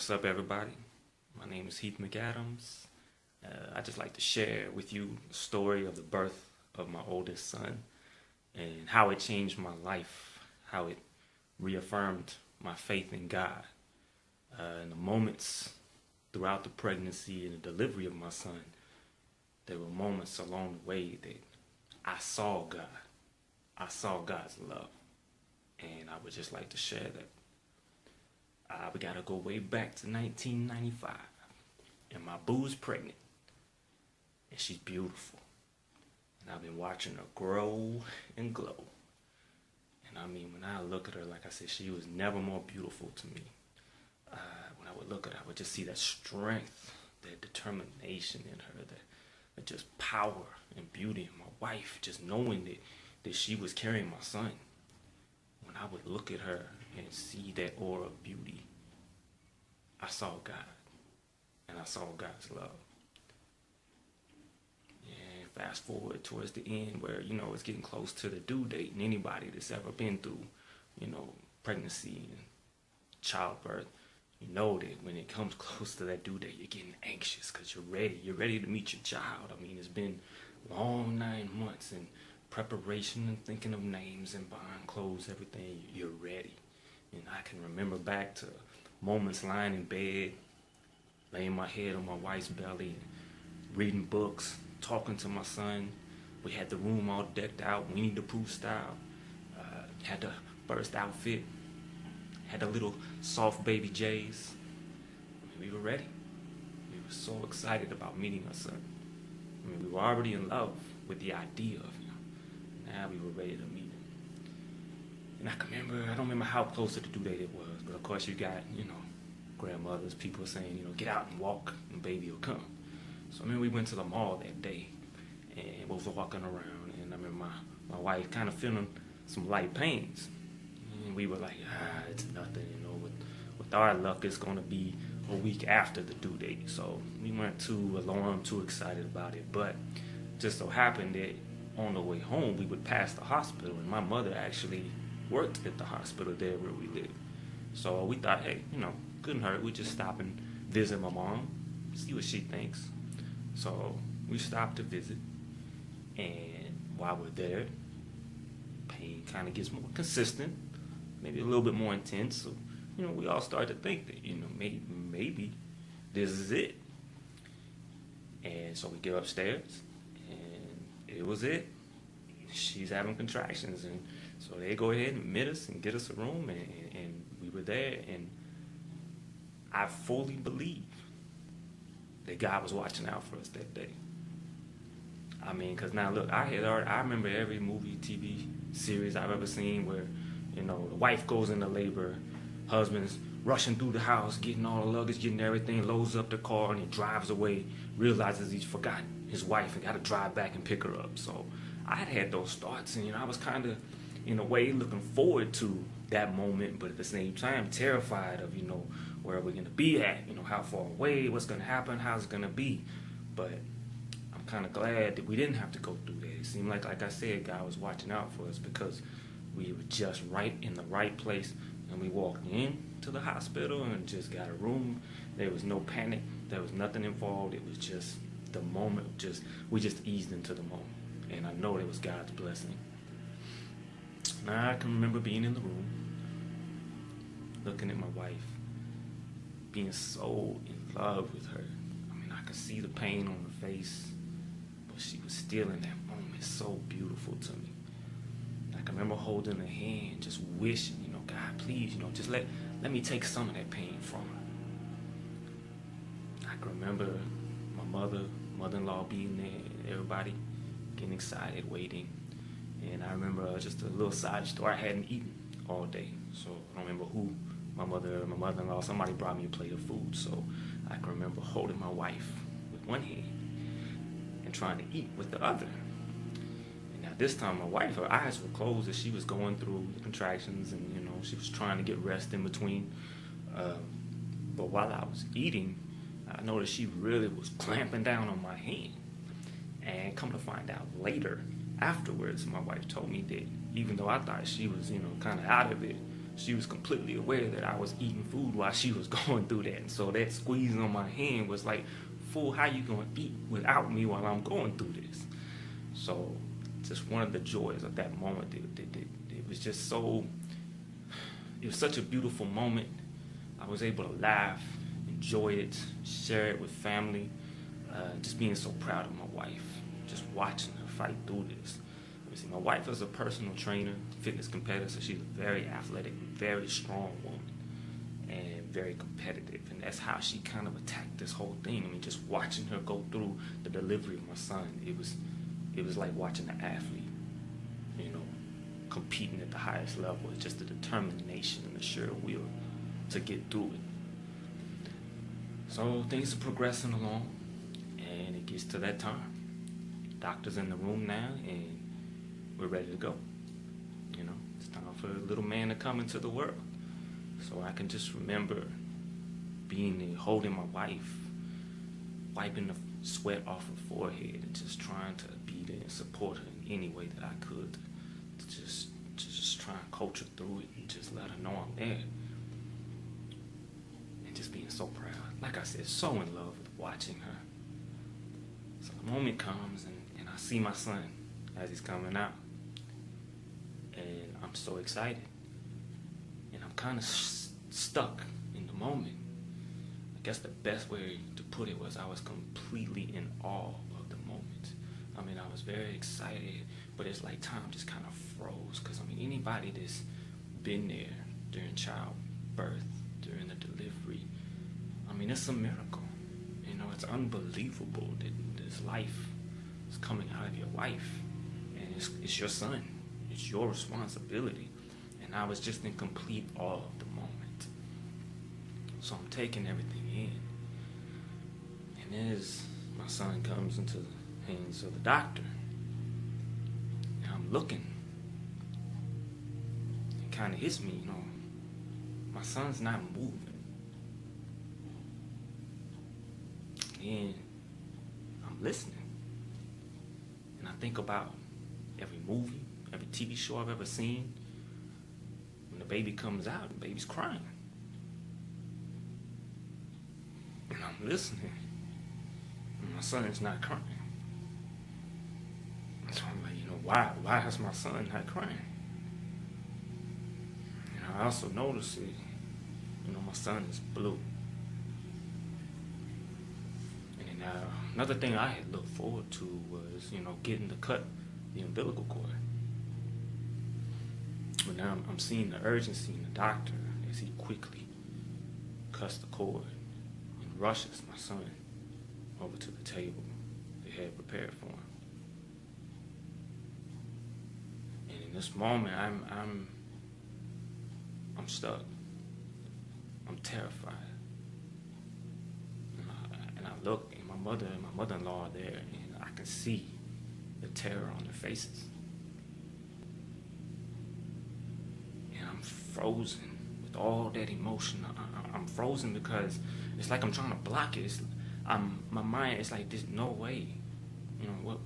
What's up, everybody? My name is Heath McAdams. I just like to share with you the story of the birth of my oldest son and how it changed my life, how it reaffirmed my faith in God. In the moments throughout the pregnancy and the delivery of my son, there were moments along the way that I saw God. I saw God's love. And I would just like to share that. We gotta go way back to 1995. And my boo's pregnant. And she's beautiful. And I've been watching her grow and glow. And I mean, when I look at her, like I said, she was never more beautiful to me. When I would look at her, I would just see that strength, that determination in her, that just power and beauty. And my wife, just knowing that she was carrying my son. When I would look at her and see that aura of beauty, I saw God. And I saw God's love. And fast forward towards the end where, it's getting close to the due date. And anybody that's ever been through, pregnancy and childbirth, you know that when it comes close to that due date, you're getting anxious because you're ready. You're ready to meet your child. I mean, it's been long 9 months and preparation and thinking of names and buying clothes, everything. You're ready. And I can remember back to moments lying in bed, laying my head on my wife's belly, reading books, talking to my son. We had the room all decked out, Winnie the Pooh style. Had the first outfit. Had the little soft baby J's. We were ready. We were so excited about meeting our son. We were already in love with the idea of him. Now we were ready to meet him. And I don't remember how close to the due date it was, but of course you got, grandmothers, people saying, get out and walk and baby will come. So we went to the mall that day and we were walking around, and I remember my wife kind of feeling some light pains. And we were like, it's nothing, with our luck it's going to be a week after the due date. So we weren't too alarmed, too excited about it, but just so happened that on the way home we would pass the hospital, and my mother actually worked at the hospital there where we lived. So we thought, hey, couldn't hurt. We just stop and visit my mom, see what she thinks. So we stopped to visit, and while we're there, pain kind of gets more consistent, maybe a little bit more intense. So, we all start to think that, maybe this is it. And so we get upstairs, and it was it. She's having contractions, and so they go ahead and admit us and get us a room, and we were there, and I fully believe that God was watching out for us that day. I mean, because now look, I remember every movie, TV series I've ever seen where, the wife goes into labor, husband's rushing through the house, getting all the luggage, getting everything, loads up the car, and he drives away, realizes he's forgotten his wife and got to drive back and pick her up. So I had those thoughts, and I was kind of, in a way, looking forward to that moment, but at the same time terrified of, where we're going to be at, how far away, what's going to happen, how's it going to be. But I'm kind of glad that we didn't have to go through that. It seemed like I said, God was watching out for us because we were just right in the right place, and we walked into the hospital and just got a room. There was no panic. There was nothing involved. It was just the moment. We just eased into the moment, and I know it was God's blessing. Now I can remember being in the room, looking at my wife, being so in love with her. I mean, I could see the pain on her face, but she was still in that moment so beautiful to me. I can remember holding her hand, just wishing, God, please, just let me take some of that pain from her. I can remember my mother-in-law being there, everybody getting excited, waiting. And I remember just a little side story. I hadn't eaten all day, so I don't remember who, my mother-in-law, somebody brought me a plate of food. So I can remember holding my wife with one hand and trying to eat with the other. And now this time my wife, her eyes were closed as she was going through the contractions, and she was trying to get rest in between. But while I was eating, I noticed she really was clamping down on my hand. And come to find out later, afterwards, my wife told me that even though I thought she was, kind of out of it, she was completely aware that I was eating food while she was going through that. And so that squeeze on my hand was like, fool, how you gonna eat without me while I'm going through this? So just one of the joys of that moment, it was just so, it was such a beautiful moment. I was able to laugh, enjoy it, share it with family, just being so proud of my wife, just watching her fight through this. See, my wife is a personal trainer, fitness competitor, so she's a very athletic, very strong woman, and very competitive. And that's how she kind of attacked this whole thing. I mean, just watching her go through the delivery of my son, it was like watching an athlete, you know, competing at the highest level. It's just the determination and the sheer will to get through it. So things are progressing along, and it gets to that time. Doctor's in the room now, and we're ready to go. You know, it's time for a little man to come into the world. So I can just remember being there, holding my wife, wiping the sweat off her forehead, and just trying to be there and support her in any way that I could. To just try and coach her through it and just let her know I'm there. And just being so proud. Like I said, so in love with watching her. So the moment comes, and I see my son as he's coming out. And I'm so excited. And I'm kind of stuck in the moment. I guess the best way to put it was I was completely in awe of the moment. I mean, I was very excited, but it's like time just kind of froze. Because, I mean, anybody that's been there during childbirth, during the delivery, I mean, it's a miracle. You know, it's unbelievable that this life is coming out of your wife. And it's your son. It's your responsibility. And I was just in complete awe of the moment. So I'm taking everything in. And as my son comes into the hands of the doctor, and I'm looking, it kind of hits me, you know, my son's not moving. And I'm listening. And I think about every movie, every TV show I've ever seen. When the baby comes out, the baby's crying. And I'm listening. And my son is not crying. So I'm like, you know, why is my son not crying? And I also noticed it, you know, my son is blue. And then another thing I had looked forward to was, you know, getting to cut the umbilical cord. But now I'm seeing the urgency in the doctor as he quickly cuts the cord and rushes my son over to the table they had prepared for him. And in this moment, I'm stuck. I'm terrified. And I look, and my mother-in-law are there, and I can see the terror on their faces. And I'm frozen with all that emotion. I'm frozen because it's like I'm trying to block it. My mind is like, there's no way. You know what?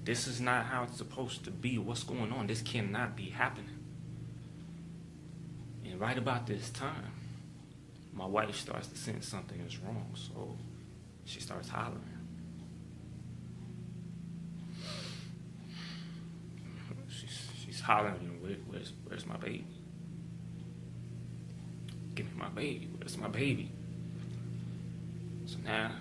This is not how it's supposed to be. What's going on? This cannot be happening. And right about this time, my wife starts to sense something is wrong, so she starts hollering. She's hollering, you know, where's my baby? Give me my baby. Where's my baby? So now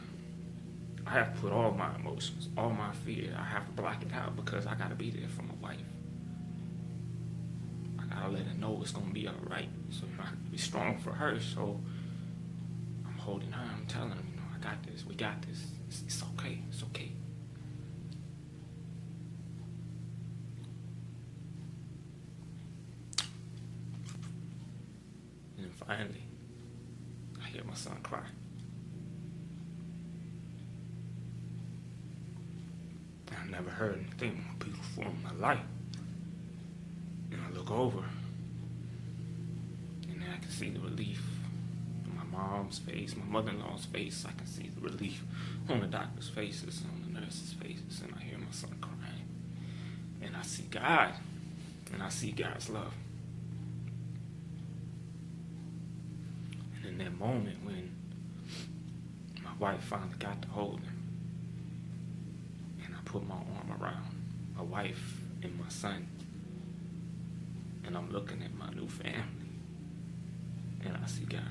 I have to put all my emotions, all my fear, I have to block it out because I gotta be there for my wife. I gotta let her know it's gonna be all right. So, you know, I have to be strong for her. So I'm holding her. I'm telling her, you know, I got this. We got this. It's okay. It's okay. And then finally, I hear my son cry. I never heard anything more beautiful in my life. And I look over, and then I can see the relief on my mom's face, my mother-in-law's face. I can see the relief on the doctor's faces, on the nurse's faces, and I hear my son crying. And I see God, and I see God's love. in that moment when my wife finally got to hold him, and I put my arm around my wife and my son, and I'm looking at my new family, and I see God.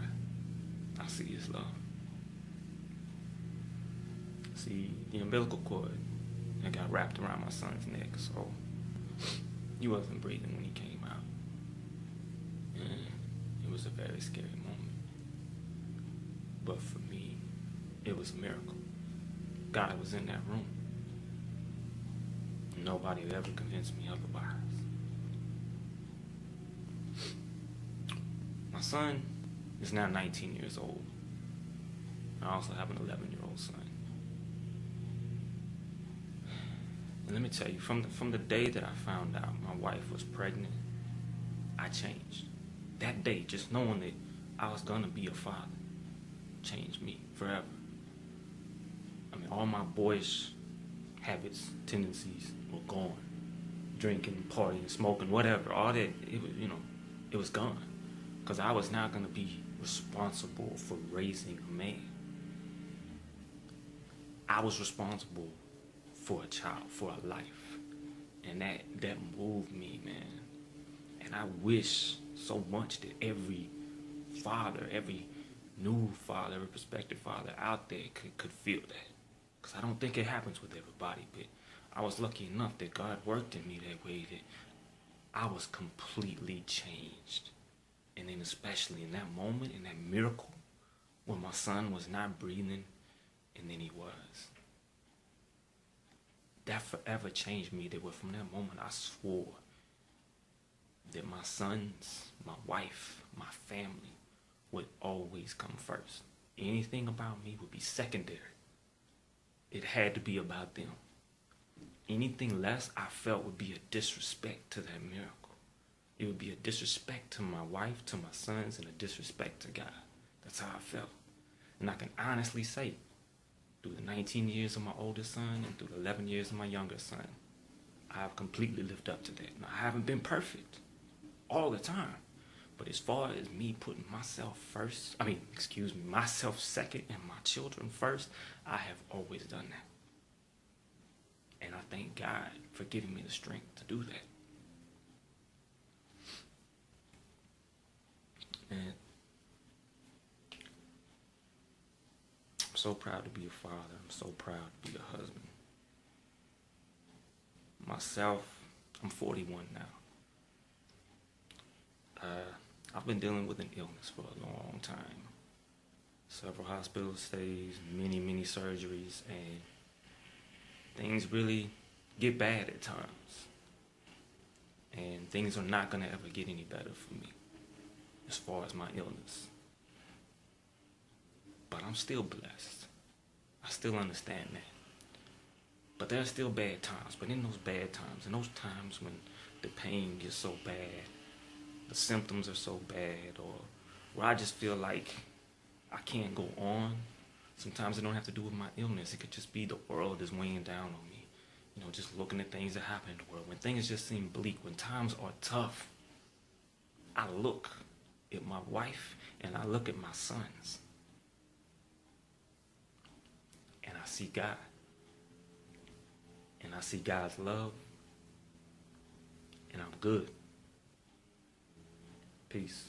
I see his love. See the umbilical cord that got wrapped around my son's neck, so he wasn't breathing when he came out. And it was a very scary moment. But for me, it was a miracle. God was in that room. Nobody had ever convinced me otherwise. My son is now 19 years old. I also have an 11-year-old son. And let me tell you, from the day that I found out my wife was pregnant, I changed. That day, just knowing that I was gonna be a father, changed me forever. I mean, all my boyish habits, tendencies were gone. Drinking, partying, smoking, whatever, all that, it was gone. Because I was not gonna be responsible for raising a man. I was responsible for a child, for a life. And that moved me, man. And I wish so much that every father, every new father, every prospective father out there could feel that. Because I don't think it happens with everybody, but I was lucky enough that God worked in me that way, that I was completely changed. And then especially in that moment, in that miracle, when my son was not breathing, and then he was. That forever changed me. That from that moment I swore that my sons, my wife, my family would always come first. Anything about me would be secondary. It had to be about them. Anything less I felt would be a disrespect to that miracle. It would be a disrespect to my wife, to my sons, and a disrespect to God. That's how I felt. And I can honestly say, through the 19 years of my oldest son and through the 11 years of my younger son, I have completely lived up to that. Now, I haven't been perfect all the time. But as far as me putting myself myself second and my children first, I have always done that. And I thank God for giving me the strength to do that. And I'm so proud to be a father. I'm so proud to be a husband. Myself, I'm 41 now. I've been dealing with an illness for a long time. Several hospital stays, many surgeries, and things really get bad at times. And things are not going to ever get any better for me as far as my illness. But I'm still blessed. I still understand that. But there are still bad times. But in those bad times, in those times when the pain gets so bad, the symptoms are so bad, or where I just feel like I can't go on, sometimes it don't have to do with my illness. It could just be the world is weighing down on me. Just looking at things that happen in the world. When things just seem bleak, when times are tough, I look at my wife and I look at my sons. And I see God. And I see God's love. And I'm good. Peace.